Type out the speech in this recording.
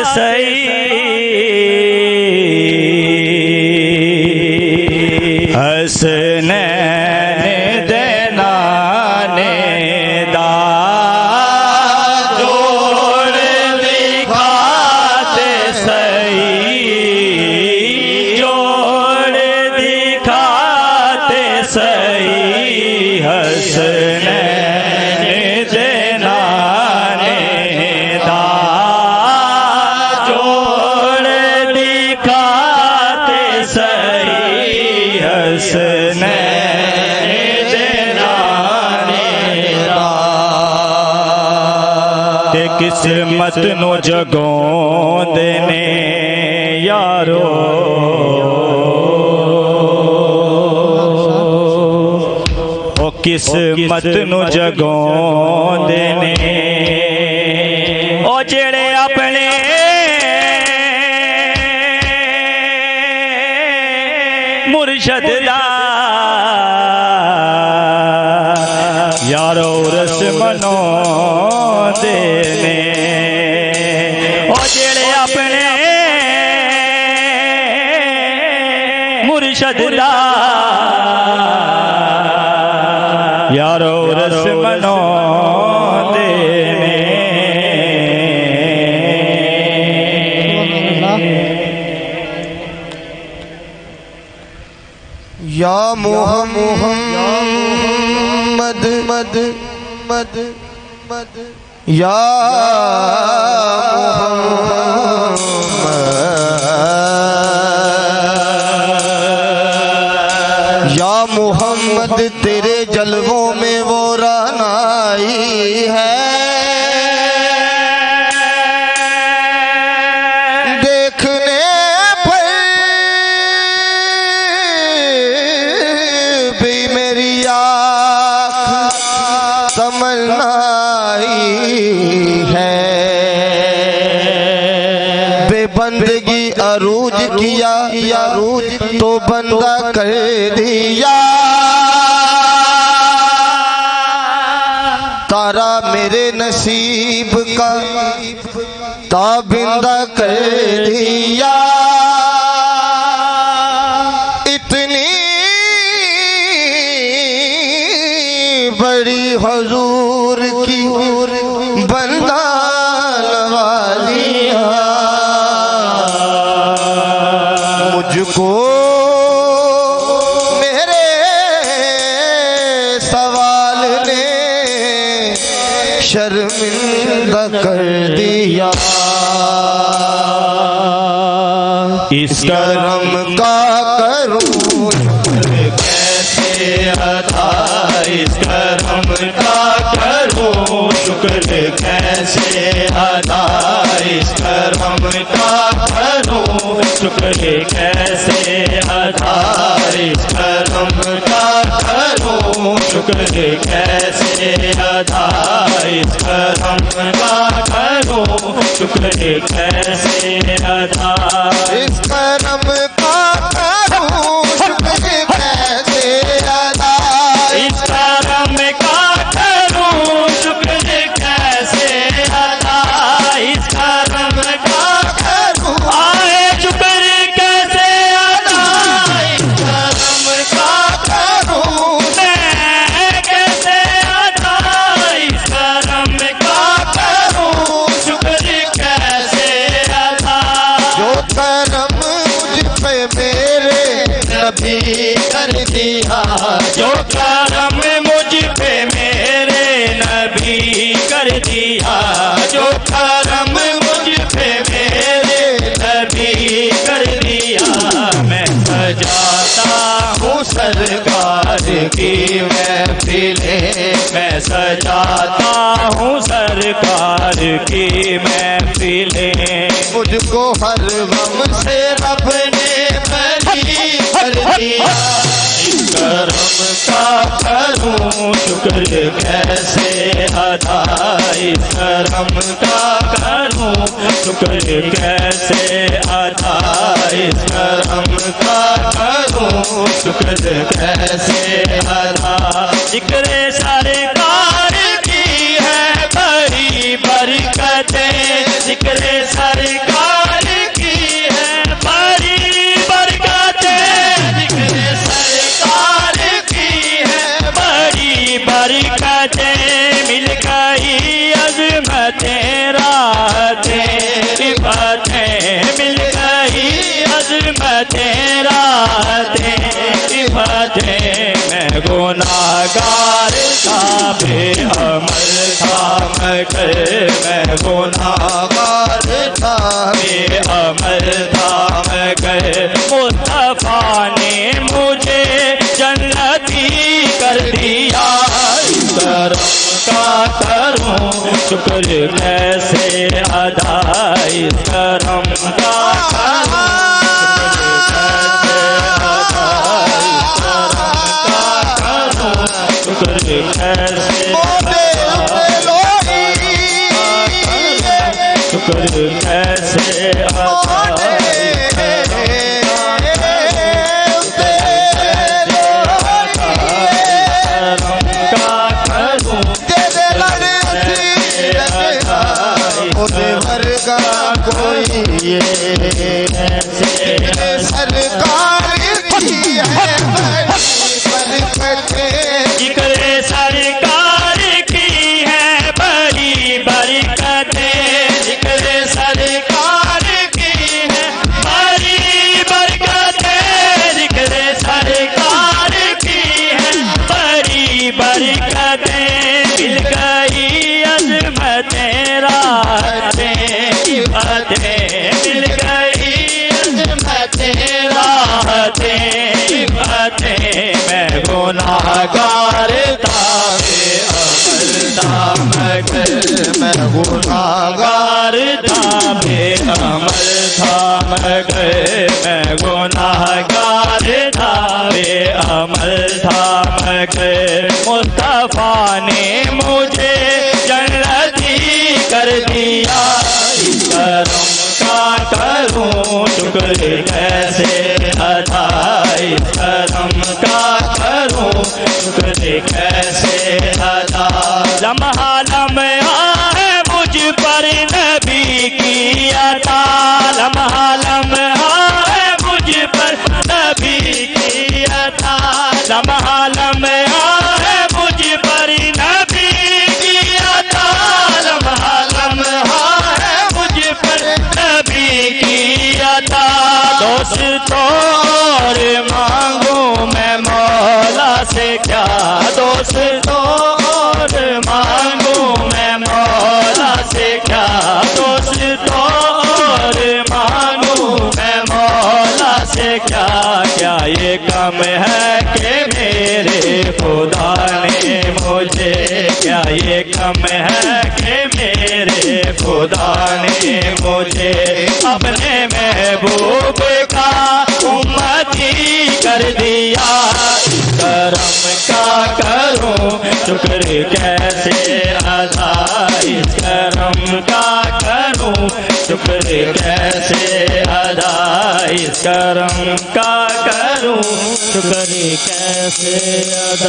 सही हसनैन देना ने दा जोड़ दिखाते सही जोड़ दिखाते सही हसनैन देना ने दा जोड़ दिखाते सही हसनैन देना ने दा ते किस्मत नु जगों देने यारो किस्मत नु जगों देने ओ जेड़े अपने मुर्शद दा यारो रस मनो देने ओ जेड़े अपने मुर्शद दा यारो रस मनो देने या मोहम्मद मद मद मद या मोहम्मद तेरे जलवों में वो रानाई है देखने पर भी मेरी आँख तमन्नाई है बेबंदगी अरूज किया अरूज तो बंदा कर दिया तारा मेरे नसीब का ताबिंदा कर दिया इतनी बड़ी हुजूर की बंदा नवाजिया मुझको मेरे सवाल ने शर्मिंदा कर दिया इस करम का करूं कैसे अदा इस करम का करूं शुक्र कैसे अदा इस करम का करूं शुक्र कैसे अदा इस करम का करूं शुक्र कैसे अदा इस करम का करूं शुक्र कैसे अदा इस करम का करूं शुक्र कैसे अदा इस करम का करूं शुक्र कैसे अदा इस करम का करूं आए शुक्र कैसे अदा इस करम का करूं मैं कैसे अदा इस करम का करूं शुक्र कैसे अदा जो करम मुझ पे मेरे नबी कर दिया जो करम मुझ पे मेरे नबी कर दिया जो करम मुझ पे मेरे नबी कर दिया मैं सजाता हूँ सरकार की महफिलें मैं सजाता हूँ सरकार की महफिलें मुझको हर गम से रब ने बरी कर दिया इस करम का करूं शुक्र कैसे अदा इस करम का करूं शुक्र कैसे अदा इस करम का करूं शुक्र कैसे अदा जिक्र सरकार की है बड़ी बरकतें जिक्र सरकार गुनाहगार था बेअमल था मगर मैं गुनाहगार था बेअमल था मगर मुस्तफा ने मुझे जन्नती कर दिया। करम का करूं शुक्र कैसे अदा, इस करम का शुक्र कैसे शुक्र कैसे कोई ये सरकार की है जिक्र सरकार की है बड़ी बरकतें, जिक्र सरकार की है बड़ी बरकतें, जिक्र सरकार की है बड़ी बरकतें। मिल गई अज़मतें राहतें बातें, मिल गई अज़मतें राहतें बातें। मैं गुनाहगार था बेअमल था मगर मैं गुनाहगार था बेअमल था मगर मैं गुनाहगार था बेअमल था मगर मुस्तफा ने मुझे जन्नती कर दिया। करम का करूं शुक्र कैसे अदा, इस करम का करूं शुक्र कैसे अदा। लम्हा लम्हा है मुझ पर नबी की अता, लम्हा लम्हा है मुझ पर नबी की अता, लम्हा लम्हा है मुझ पर नबी की अता, लम्हा लम्हा दोस्तों और मांगू मैं मौला से क्या, दोस्तों और मांगू मैं मौला से क्या, दोस्तों और मांगू मैं मौला से क्या। क्या ये कम है कि मेरे खुदा ने मुझे, क्या ये कम है कि मेरे खुदा ने मुझे अपने महबूब का उम्मती कर दिया। करम का करूं शुक्र कैसे अदा, इस करम का करूं शुक्र कैसे अदा, इस करम का करूं शुक्र कैसे अदा।